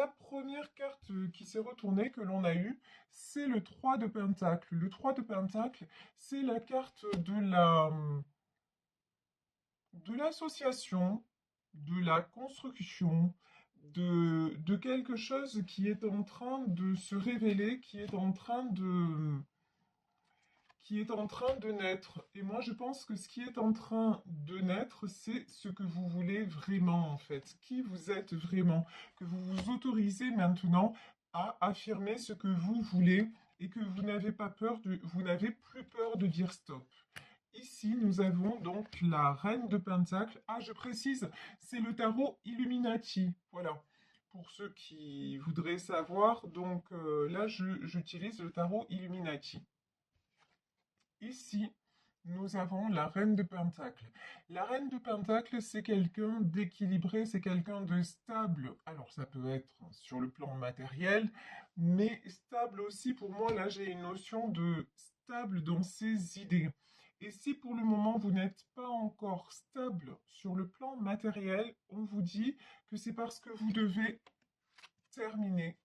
la première carte qui s'est retournée, que l'on a eue, c'est le 3 de Pentacle. Le 3 de Pentacle, c'est la carte de l'association, de la construction, de quelque chose qui est en train de se révéler, qui est en train de naître. Et moi, je pense que ce qui est en train de naître, c'est ce que vous voulez vraiment, en fait. Qui vous êtes vraiment. Que vous vous autorisez maintenant à affirmer ce que vous voulez et que vous n'avez plus peur de dire stop. Ici, nous avons donc la reine de Pentacle. Ah, je précise, c'est le tarot Illuminati. Voilà. Pour ceux qui voudraient savoir, donc là, j'utilise le tarot Illuminati. Ici, nous avons la reine de Pentacle. La reine de Pentacle, c'est quelqu'un d'équilibré, c'est quelqu'un de stable. Alors, ça peut être sur le plan matériel, mais stable aussi, pour moi, là, j'ai une notion de stable dans ses idées. Et si pour le moment, vous n'êtes pas encore stable sur le plan matériel, on vous dit que c'est parce que vous devez terminer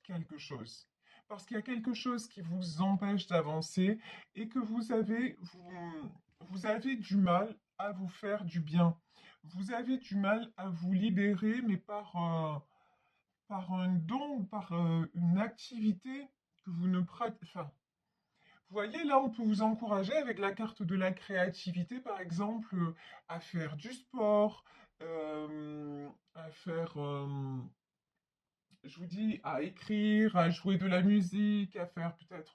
quelque chose. Parce qu'il y a quelque chose qui vous empêche d'avancer et que vous avez du mal à vous faire du bien. Vous avez du mal à vous libérer, mais par un don ou par une activité que vous ne pratiquez. Enfin, vous voyez, là, on peut vous encourager avec la carte de la créativité, par exemple, à faire du sport, à faire je vous dis, à écrire, à jouer de la musique, à faire peut-être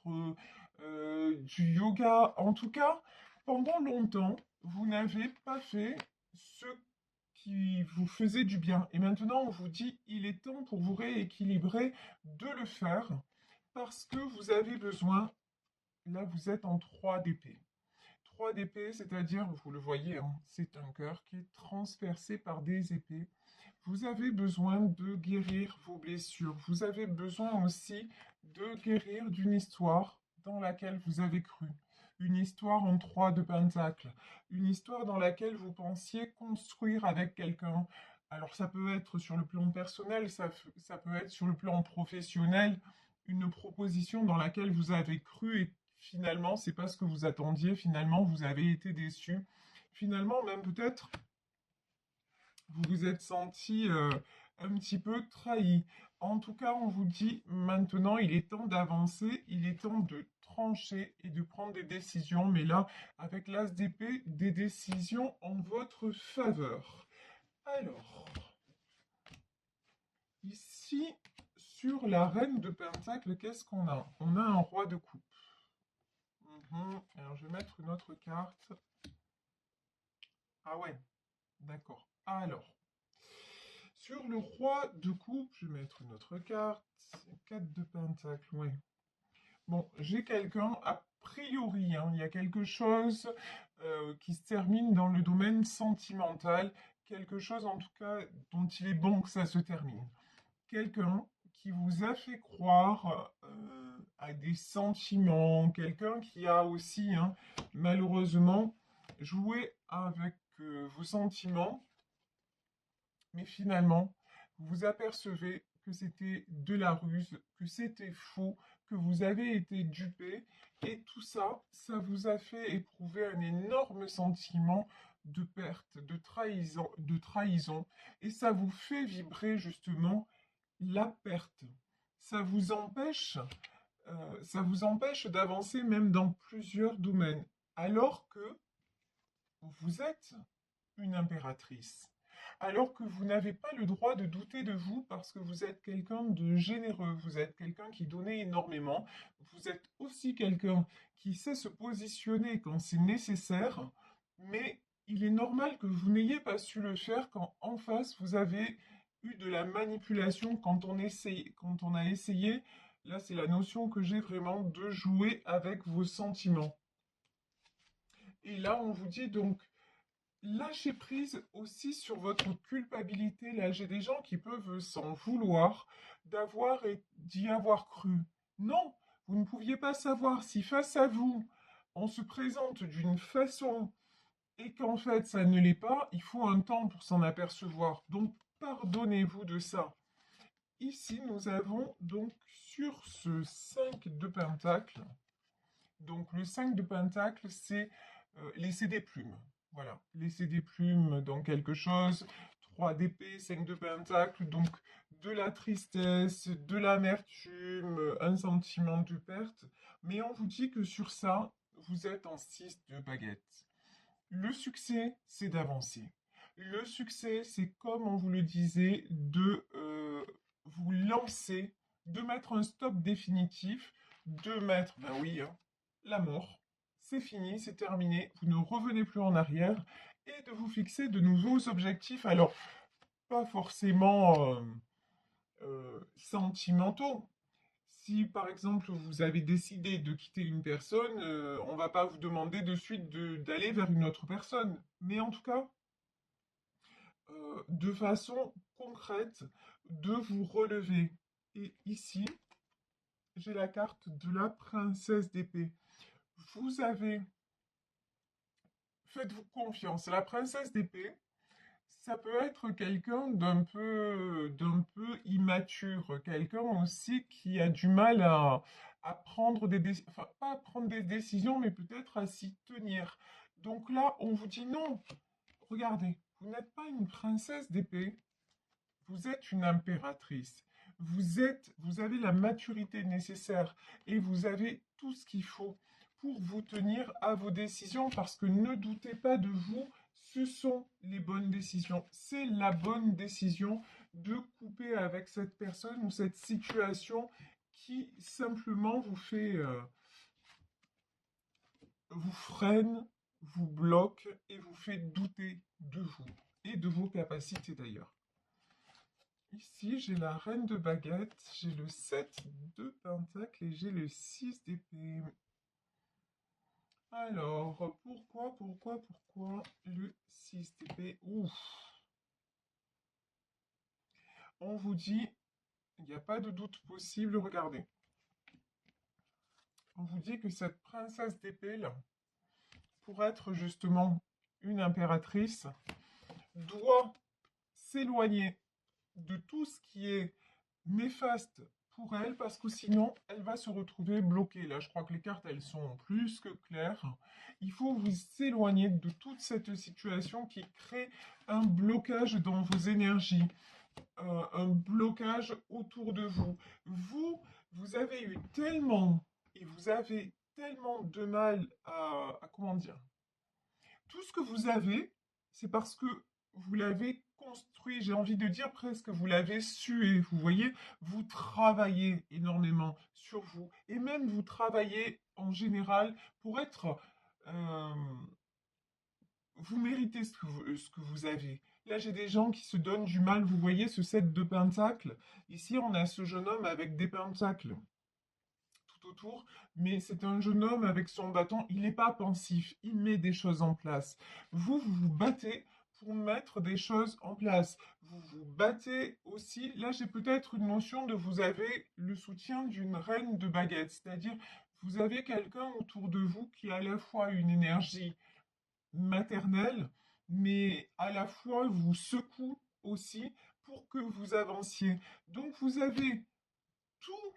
du yoga. En tout cas, pendant longtemps, vous n'avez pas fait ce qui vous faisait du bien. Et maintenant, on vous dit, il est temps pour vous rééquilibrer de le faire parce que vous avez besoin, là, vous êtes en 3 d'épée. 3 d'épée, c'est-à-dire, vous le voyez, hein, c'est un cœur qui est transpercé par des épées. Vous avez besoin de guérir vos blessures. Vous avez besoin aussi de guérir d'une histoire dans laquelle vous avez cru. Une histoire en 3 de pentacle. Une histoire dans laquelle vous pensiez construire avec quelqu'un. Alors ça peut être sur le plan personnel, ça peut être sur le plan professionnel. Une proposition dans laquelle vous avez cru et finalement, c'est pas ce que vous attendiez. Finalement, vous avez été déçu. Finalement, même peut-être vous vous êtes senti un petit peu trahi. En tout cas, on vous dit maintenant, il est temps d'avancer, il est temps de trancher et de prendre des décisions. Mais là, avec l'as d'épée, des décisions en votre faveur. Alors, ici, sur la reine de Pentacle, qu'est-ce qu'on a? On a un roi de coupe. Alors, je vais mettre une autre carte. Ah ouais, d'accord. Alors, sur le roi de coupe, je vais mettre une autre carte. 4 de pentacle, oui. Bon, j'ai quelqu'un, a priori, hein, il y a quelque chose qui se termine dans le domaine sentimental. Quelque chose, en tout cas, dont il est bon que ça se termine. Quelqu'un qui vous a fait croire à des sentiments. Quelqu'un qui a aussi, hein, malheureusement, joué avec vos sentiments. Mais finalement, vous vous apercevez que c'était de la ruse, que c'était faux, que vous avez été dupé. Et tout ça, ça vous a fait éprouver un énorme sentiment de perte, de trahison. Et ça vous fait vibrer justement la perte. Ça vous empêche, ça vous empêche d'avancer même dans plusieurs domaines. Alors que vous êtes une impératrice. Alors que vous n'avez pas le droit de douter de vous parce que vous êtes quelqu'un de généreux, vous êtes quelqu'un qui donnait énormément, vous êtes aussi quelqu'un qui sait se positionner quand c'est nécessaire, mais il est normal que vous n'ayez pas su le faire quand en face vous avez eu de la manipulation quand on a essayé, là c'est la notion que j'ai vraiment de jouer avec vos sentiments. Et là on vous dit donc lâchez prise aussi sur votre culpabilité. Là, j'ai des gens qui peuvent s'en vouloir d'y avoir cru. Non, vous ne pouviez pas savoir si face à vous, on se présente d'une façon et qu'en fait ça ne l'est pas, il faut un temps pour s'en apercevoir. Donc pardonnez-vous de ça. ici, nous avons donc sur ce 5 de pentacle, donc le 5 de pentacle, c'est laisser des plumes. Voilà, laisser des plumes dans quelque chose. 3 d'épée, 5 de pentacle, donc de la tristesse, de l'amertume, un sentiment de perte. Mais on vous dit que sur ça, vous êtes en 6 de baguette. Le succès, c'est d'avancer. Le succès, c'est comme on vous le disait, de vous lancer, de mettre un stop définitif, de mettre, ben oui, hein, la mort. C'est fini, c'est terminé, vous ne revenez plus en arrière et de vous fixer de nouveaux objectifs. Alors, pas forcément sentimentaux. Si par exemple vous avez décidé de quitter une personne, on va pas vous demander de suite d'aller vers une autre personne. Mais en tout cas, de façon concrète, de vous relever. Et ici, j'ai la carte de la princesse d'épée. Vous avez, faites-vous confiance. La princesse d'épée, ça peut être quelqu'un d'un peu immature, quelqu'un aussi qui a du mal à prendre des décisions, enfin pas à prendre des décisions, mais peut-être à s'y tenir. Donc là, on vous dit non. Regardez, vous n'êtes pas une princesse d'épée, vous êtes une impératrice. Vous avez la maturité nécessaire et vous avez tout ce qu'il faut pour vous tenir à vos décisions parce que ne doutez pas de vous, ce sont les bonnes décisions. C'est la bonne décision de couper avec cette personne ou cette situation qui simplement vous freine, vous bloque et vous fait douter de vous et de vos capacités d'ailleurs. Ici, j'ai la reine de baguette, j'ai le 7 de pentacle et j'ai le 6 d'épée. Alors, pourquoi le 6 d'épée? Ouf. On vous dit, il n'y a pas de doute possible, regardez. On vous dit que cette princesse d'épée, là, pour être justement une impératrice, doit s'éloigner de tout ce qui est néfaste pour elle parce que sinon elle va se retrouver bloquée. Là, je crois que les cartes elles sont plus que claires. Il faut vous éloigner de toute cette situation qui crée un blocage dans vos énergies, un blocage autour de vous. Vous avez eu tellement et vous avez tellement de mal à comment dire, tout ce que vous avez, c'est parce que vous l'avez construit, j'ai envie de dire presque, vous l'avez sué, vous voyez, vous travaillez énormément sur vous, et même vous travaillez en général pour être... euh, vous méritez ce que vous avez. Là, j'ai des gens qui se donnent du mal, vous voyez ce 7 de pentacles. Ici, on a ce jeune homme avec des pentacles tout autour, mais c'est un jeune homme avec son bâton, il n'est pas pensif, il met des choses en place. Vous vous battez pour mettre des choses en place. Vous vous battez aussi, là j'ai peut-être une notion de vous avez le soutien d'une reine de baguette, c'est-à-dire vous avez quelqu'un autour de vous qui a à la fois une énergie maternelle, mais à la fois vous secoue aussi pour que vous avanciez. Donc vous avez tout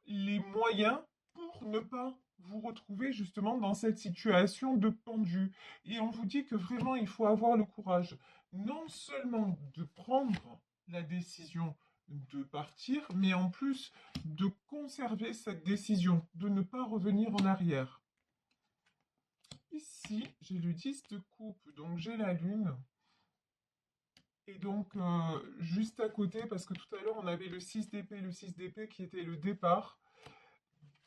les moyens pour ne pas vous retrouver justement dans cette situation de pendu. Et on vous dit que vraiment, il faut avoir le courage, non seulement de prendre la décision de partir, mais en plus de conserver cette décision, de ne pas revenir en arrière. Ici, j'ai le 10 de coupe, donc j'ai la lune. Et donc, juste à côté, parce que tout à l'heure, on avait le 6 d'épée qui était le départ.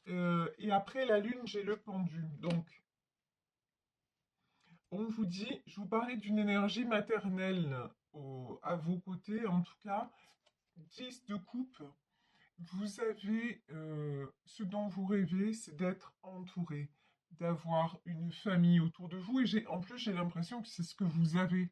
Et après la lune, j'ai le pendu. Donc, on vous dit, je vous parlais d'une énergie maternelle à vos côtés, en tout cas, 10 de coupe. Vous avez ce dont vous rêvez, c'est d'être entouré, d'avoir une famille autour de vous. Et en plus, j'ai l'impression que c'est ce que vous avez.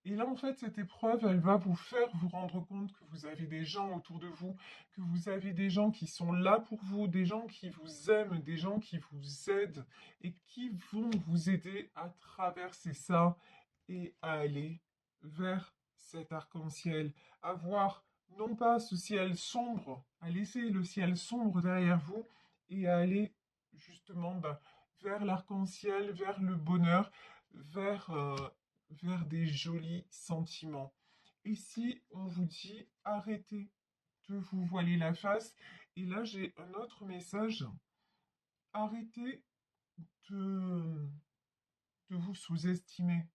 Et là, en fait, cette épreuve, elle va vous faire vous rendre compte que vous avez des gens autour de vous, que vous avez des gens qui sont là pour vous, des gens qui vous aiment, des gens qui vous aident et qui vont vous aider à traverser ça et à aller vers cet arc-en-ciel, à voir non pas ce ciel sombre, à laisser le ciel sombre derrière vous et à aller justement vers l'arc-en-ciel, vers le bonheur, vers, vers des jolis sentiments. Et si on vous dit arrêtez de vous voiler la face, et là j'ai un autre message, arrêtez de, de vous sous-estimer,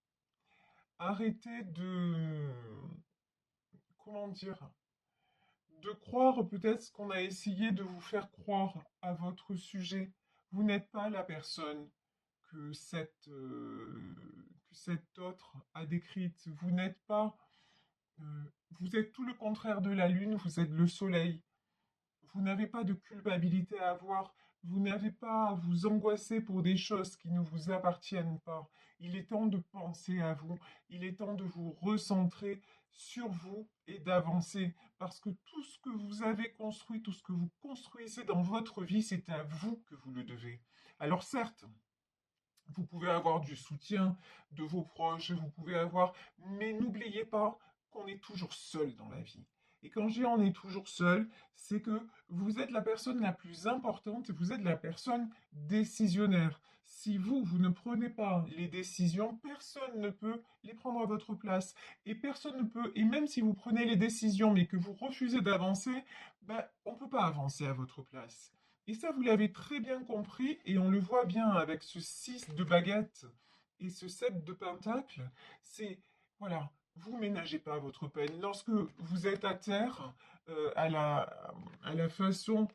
arrêtez de, comment dire, de croire peut-être ce qu'on a essayé de vous faire croire à votre sujet. Vous n'êtes pas la personne que cette autre a décrite. Vous n'êtes pas... vous êtes tout le contraire de la lune, vous êtes le soleil. Vous n'avez pas de culpabilité à avoir. Vous n'avez pas à vous angoisser pour des choses qui ne vous appartiennent pas. Il est temps de penser à vous. Il est temps de vous recentrer sur vous et d'avancer. Parce que tout ce que vous avez construit, tout ce que vous construisez dans votre vie, c'est à vous que vous le devez. Alors certes, vous pouvez avoir du soutien de vos proches, vous pouvez avoir... Mais n'oubliez pas qu'on est toujours seul dans la vie. Et quand je dis on est toujours seul, c'est que vous êtes la personne la plus importante, vous êtes la personne décisionnaire. Si vous, vous ne prenez pas les décisions, personne ne peut les prendre à votre place. Et personne ne peut, et même si vous prenez les décisions, mais que vous refusez d'avancer, ben, on ne peut pas avancer à votre place. Et ça, vous l'avez très bien compris, et on le voit bien avec ce 6 de baguette et ce 7 de pentacle. C'est, voilà, vous ménagez pas votre peine. Lorsque vous êtes à terre, à la façon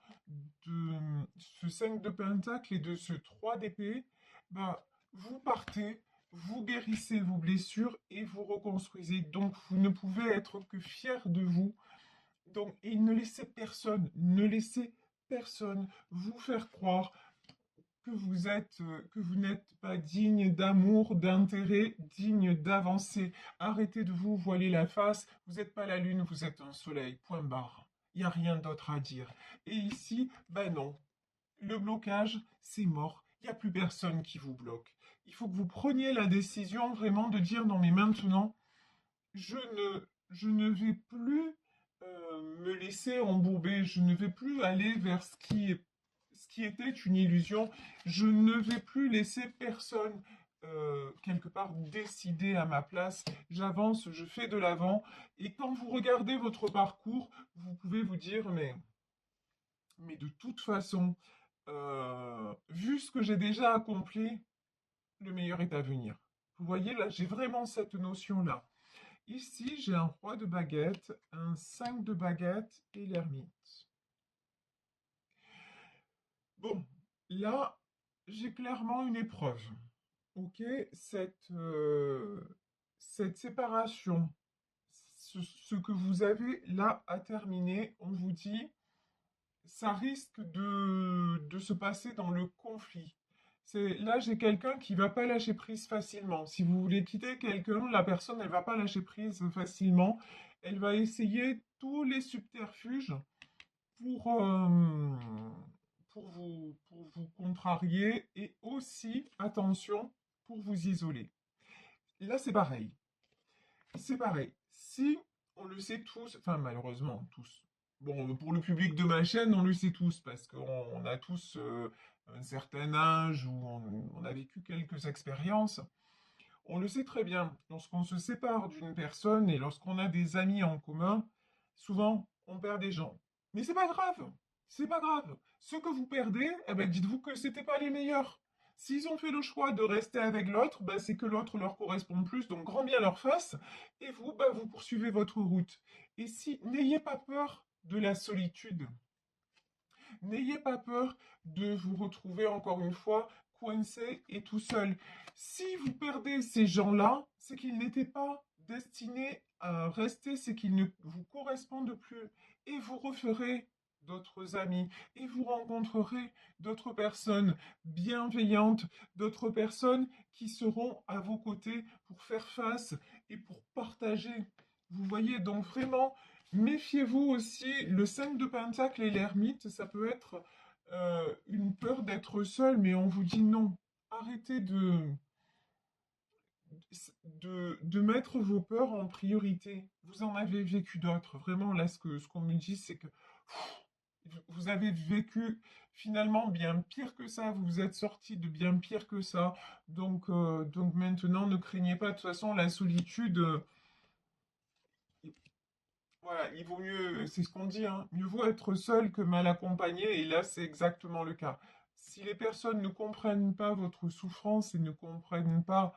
de ce 5 de pentacle et de ce 3 d'épée, bah, vous partez, vous guérissez vos blessures et vous reconstruisez. Donc, vous ne pouvez être que fier de vous. Donc, et ne laissez personne, ne laissez personne vous faire croire que vous n'êtes pas digne d'amour, d'intérêt, digne d'avancer. Arrêtez de vous voiler la face. Vous n'êtes pas la lune, vous êtes un soleil. Point barre. Il n'y a rien d'autre à dire. Et ici, ben non. Le blocage, c'est mort. Il n'y a plus personne qui vous bloque. Il faut que vous preniez la décision vraiment de dire non mais maintenant, je ne vais plus me laisser embourber, je ne vais plus aller vers ce qui était une illusion, je ne vais plus laisser personne quelque part décider à ma place, j'avance, je fais de l'avant, et quand vous regardez votre parcours, vous pouvez vous dire, mais de toute façon, vu ce que j'ai déjà accompli, le meilleur est à venir. Vous voyez, là, j'ai vraiment cette notion-là. Ici, j'ai un roi de baguette, un 5 de baguette et l'ermite. Bon, là, j'ai clairement une épreuve. Ok, cette séparation, ce que vous avez là à terminer, on vous dit, ça risque de se passer dans le conflit. Là, j'ai quelqu'un qui va pas lâcher prise facilement. Si vous voulez quitter quelqu'un, la personne, elle va pas lâcher prise facilement. Elle va essayer tous les subterfuges pour, euh, pour vous contrarier et aussi, attention, pour vous isoler. Là, c'est pareil. C'est pareil. Si on le sait tous, enfin malheureusement tous. Bon, pour le public de ma chaîne, on le sait tous parce qu'on a tous un certain âge où on a vécu quelques expériences. On le sait très bien. Lorsqu'on se sépare d'une personne et lorsqu'on a des amis en commun, souvent on perd des gens. Mais c'est pas grave. C'est pas grave. Ce que vous perdez, eh ben, dites-vous que c'était pas les meilleurs. S'ils ont fait le choix de rester avec l'autre, ben, c'est que l'autre leur correspond plus, donc grand bien leur face, et vous, ben, vous poursuivez votre route. Et si, n'ayez pas peur de la solitude. N'ayez pas peur de vous retrouver encore une fois coincé et tout seul. Si vous perdez ces gens-là, c'est qu'ils n'étaient pas destinés à rester, c'est qu'ils ne vous correspondent plus. Et vous referez d'autres amis et vous rencontrerez d'autres personnes bienveillantes, d'autres personnes qui seront à vos côtés pour faire face et pour partager. Vous voyez donc vraiment, méfiez-vous aussi, le 5 de Pentacle et l'ermite, ça peut être une peur d'être seul, mais on vous dit non. Arrêtez de mettre vos peurs en priorité. Vous en avez vécu d'autres. Vraiment, là, ce qu'on me dit, c'est que vous avez vécu finalement bien pire que ça. Vous vous êtes sorti de bien pire que ça. Donc maintenant, ne craignez pas. De toute façon, la solitude, voilà, il vaut mieux, c'est ce qu'on dit, hein, mieux vaut être seul que mal accompagné. Et là, c'est exactement le cas. Si les personnes ne comprennent pas votre souffrance et ne comprennent pas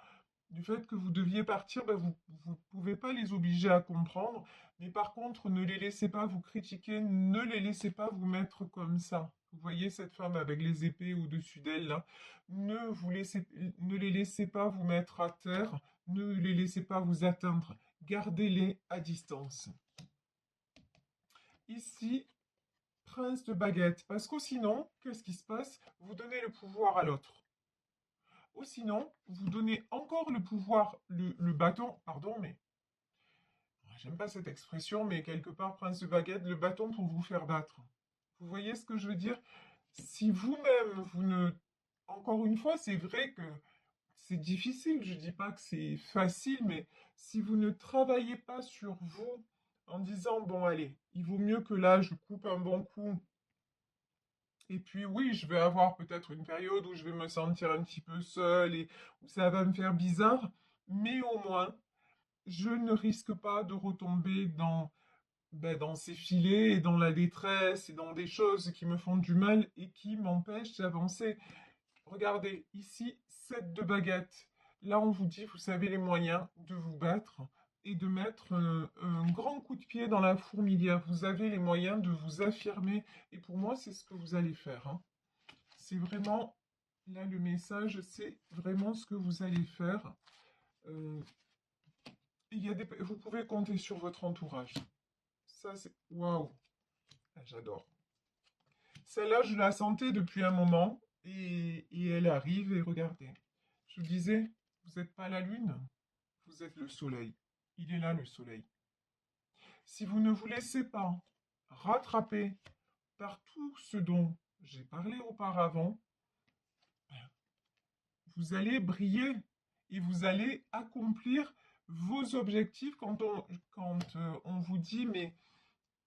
du fait que vous deviez partir, ben vous ne pouvez pas les obliger à comprendre, mais par contre, ne les laissez pas vous critiquer, ne les laissez pas vous mettre comme ça. Vous voyez cette femme avec les épées au-dessus d'elle, là, ne les laissez pas vous mettre à terre, ne les laissez pas vous atteindre, gardez-les à distance. Ici, prince de baguette, parce que sinon, qu'est-ce qui se passe? Vous donnez le pouvoir à l'autre. Ou sinon, vous donnez encore le pouvoir, le bâton, pardon, mais j'aime pas cette expression, mais quelque part, prince de baguette, le bâton pour vous faire battre. Vous voyez ce que je veux dire? Si vous-même, vous ne... Encore une fois, c'est vrai que c'est difficile, je dis pas que c'est facile, mais si vous ne travaillez pas sur vous en disant, bon, allez, il vaut mieux que là, je coupe un bon coup. Et puis oui, je vais avoir peut-être une période où je vais me sentir un petit peu seule et où ça va me faire bizarre, mais au moins, je ne risque pas de retomber dans ces filets et dans la détresse et dans des choses qui me font du mal et qui m'empêchent d'avancer. Regardez, ici, 7 de baguette. Là, on vous dit, vous avez les moyens de vous battre et de mettre un grand coup de pied dans la fourmilière. Vous avez les moyens de vous affirmer. Et pour moi, c'est ce que vous allez faire, hein. C'est vraiment, là, le message, c'est vraiment ce que vous allez faire. Euh, vous pouvez compter sur votre entourage. Ça, c'est... Waouh! Ah, j'adore. Celle-là, je la sentais depuis un moment et elle arrive et regardez. Je vous disais, vous n'êtes pas la lune, vous êtes le soleil. Il est là, le soleil. Si vous ne vous laissez pas rattraper par tout ce dont j'ai parlé auparavant, vous allez briller et vous allez accomplir vos objectifs quand on vous dit, mais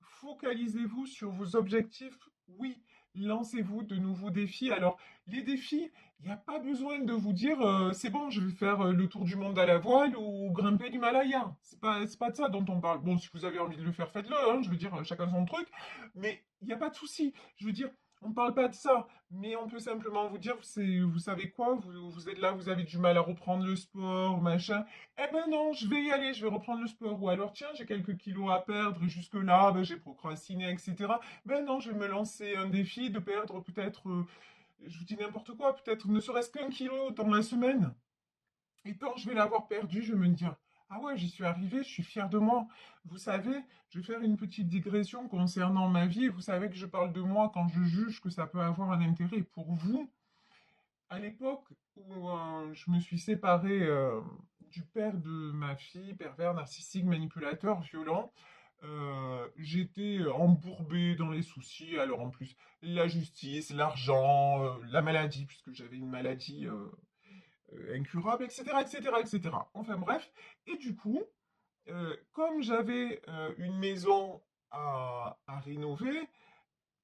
focalisez-vous sur vos objectifs. Oui, lancez-vous de nouveaux défis. Alors, les défis, il n'y a pas besoin de vous dire c'est bon, je vais faire le tour du monde à la voile ou grimper l'Himalaya. C'est pas de ça dont on parle. Bon, si vous avez envie de le faire, faites-le, hein, je veux dire, chacun son truc. Mais il n'y a pas de souci. Je veux dire, on ne parle pas de ça. Mais on peut simplement vous dire, vous savez quoi, vous êtes là, vous avez du mal à reprendre le sport, machin. Eh ben non, je vais y aller, je vais reprendre le sport. Ou alors, tiens, j'ai quelques kilos à perdre et jusque-là, ben, j'ai procrastiné, etc. Ben non, je vais me lancer un défi de perdre peut-être, je vous dis n'importe quoi, peut-être ne serait-ce qu'un kilo dans la semaine. Et quand je vais l'avoir perdu, je vais me dire, ah ouais, j'y suis arrivé, je suis fier de moi. Vous savez, je vais faire une petite digression concernant ma vie. Vous savez que je parle de moi quand je juge que ça peut avoir un intérêt pour vous. À l'époque où je me suis séparé du père de ma fille, pervers, narcissique, manipulateur, violent, j'étais embourbé dans les soucis. Alors en plus, la justice, l'argent, la maladie, puisque j'avais une maladie incurable, etc., etc., etc. Enfin bref. Et du coup, comme j'avais une maison à rénover,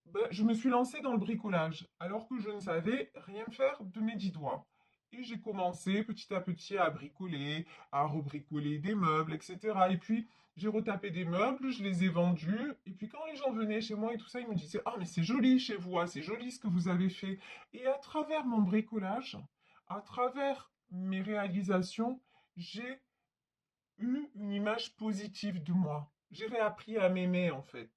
ben, je me suis lancé dans le bricolage, alors que je ne savais rien faire de mes 10 doigts. Et j'ai commencé petit à petit à bricoler, à rebricoler des meubles, etc. Et puis, j'ai retapé des meubles, je les ai vendus. Et puis, quand les gens venaient chez moi et tout ça, ils me disaient, ah, mais c'est joli chez vous, ah, c'est joli ce que vous avez fait. Et à travers mon bricolage, à travers mes réalisations, j'ai eu une image positive de moi. J'ai réappris à m'aimer en fait.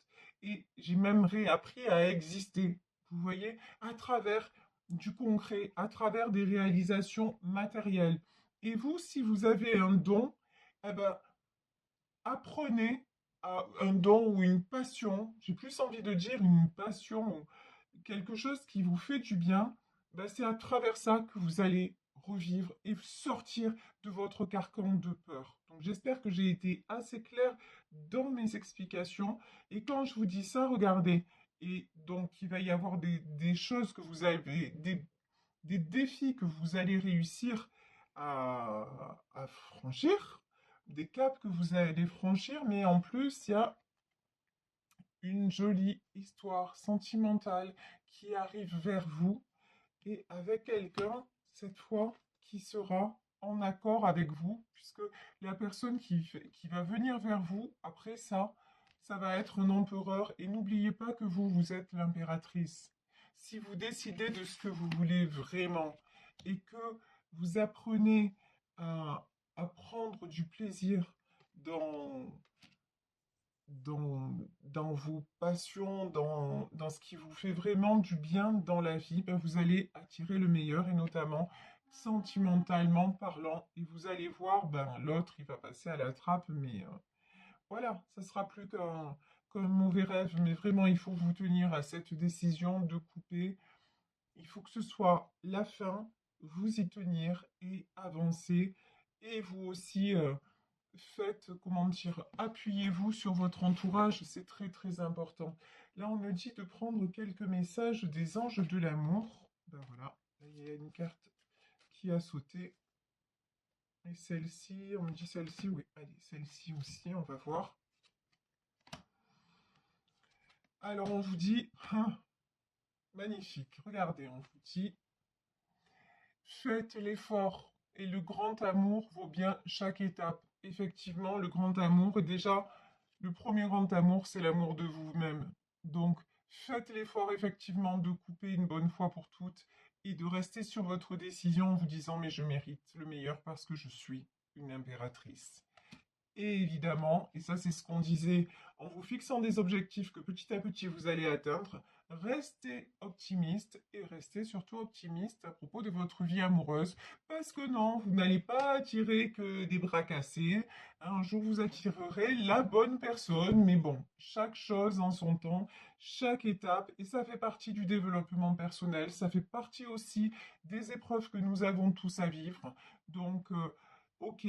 Et j'ai même réappris à exister. Vous voyez, à travers du concret, à travers des réalisations matérielles. Et vous, si vous avez un don, eh ben, apprenez à un don ou une passion, j'ai plus envie de dire une passion ou quelque chose qui vous fait du bien, ben c'est à travers ça que vous allez revivre et sortir de votre carcan de peur. Donc j'espère que j'ai été assez clair dans mes explications. Et quand je vous dis ça, regardez. Et donc il va y avoir des choses que vous avez, des défis que vous allez réussir à franchir, des caps que vous allez franchir, mais en plus, il y a une jolie histoire sentimentale qui arrive vers vous et avec quelqu'un, cette fois, qui sera en accord avec vous, puisque la personne qui va venir vers vous, après ça, ça va être un empereur. Et n'oubliez pas que vous, vous êtes l'impératrice. Si vous décidez de ce que vous voulez vraiment et que vous apprenez à prendre du plaisir dans, dans vos passions, dans ce qui vous fait vraiment du bien dans la vie, ben vous allez attirer le meilleur et notamment sentimentalement parlant. Et vous allez voir, ben, l'autre, il va passer à la trappe, mais voilà, ça sera plus qu'un mauvais rêve. Mais vraiment, il faut vous tenir à cette décision de couper. Il faut que ce soit la fin, vous y tenir et avancer. Et vous aussi, faites, comment dire, appuyez-vous sur votre entourage, c'est très très important. Là, on me dit de prendre quelques messages des anges de l'amour. Ben voilà, là, il y a une carte qui a sauté. Et celle-ci, on me dit celle-ci, oui, allez, celle-ci aussi, on va voir. Alors, on vous dit, ah, magnifique, regardez, on vous dit, faites l'effort et le grand amour vaut bien chaque étape. Effectivement, le grand amour, déjà, le premier grand amour, c'est l'amour de vous-même. Donc, faites l'effort effectivement de couper une bonne fois pour toutes et de rester sur votre décision en vous disant mais je mérite le meilleur parce que je suis une impératrice. Et évidemment, et ça c'est ce qu'on disait, en vous fixant des objectifs que petit à petit vous allez atteindre, restez optimiste et restez surtout optimiste à propos de votre vie amoureuse, parce que non, vous n'allez pas attirer que des bras cassés. Un jour vous attirerez la bonne personne, mais bon, chaque chose en son temps, chaque étape, et ça fait partie du développement personnel, ça fait partie aussi des épreuves que nous avons tous à vivre. Donc, ok,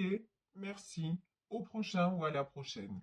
merci. Au prochain ou à la prochaine.